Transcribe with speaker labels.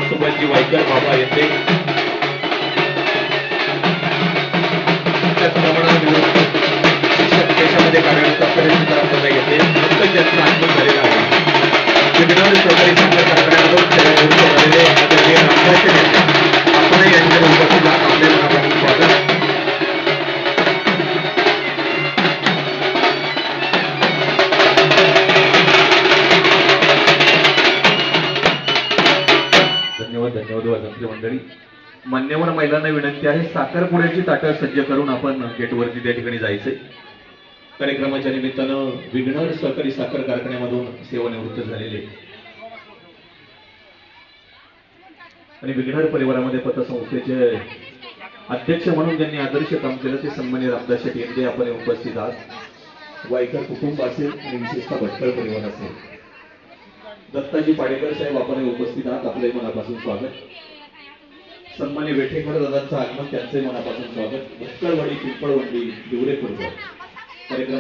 Speaker 1: सोबत जी वायकर बाबा येते त्याच प्रमाणात शिक्षक देशामध्ये कार्यरत असताना घेते नुकतंच ज्यांचं आगमन झालेलं आहे विघ्नहर सहकारी साखर कारखान्यामधून सेवानिवृत्त झालेले आदरणीय रामदासचे नेते आपणही यांच्या उपस्थित आपले मनापासून स्वागत. धन्यवाद मंडळी. मान्यवर महिलांना विनंती आहे साखरपुड्याची ताटं सज्ज करून आपण गेटवरती त्या ठिकाणी जायचंय. कार्यक्रमाच्या निमित्तानं विघ्नहर सहकारी साखर कारखान्यामधून सेवानिवृत्त झालेले आणि विघ्नहर परिवारामध्ये पतसंस्थेचे अध्यक्ष म्हणून ज्यांनी आदर्श काम केलं ते सन्माननीय रामदास शेट्टी यांचे आपण उपस्थित आहात. वायकर कुटुंब असेल आणि विशेषतः भटकळ परिवार असेल दत्ताजी पाडेकर साहेब आपण उपस्थित आहात आपले मनापासून स्वागत. सन्मान्य वेठेकर दादांचं आगमन त्यांचे मनापासून स्वागत. भटकळवाडी पिंपळवंडी दिवरे कार्यक्रम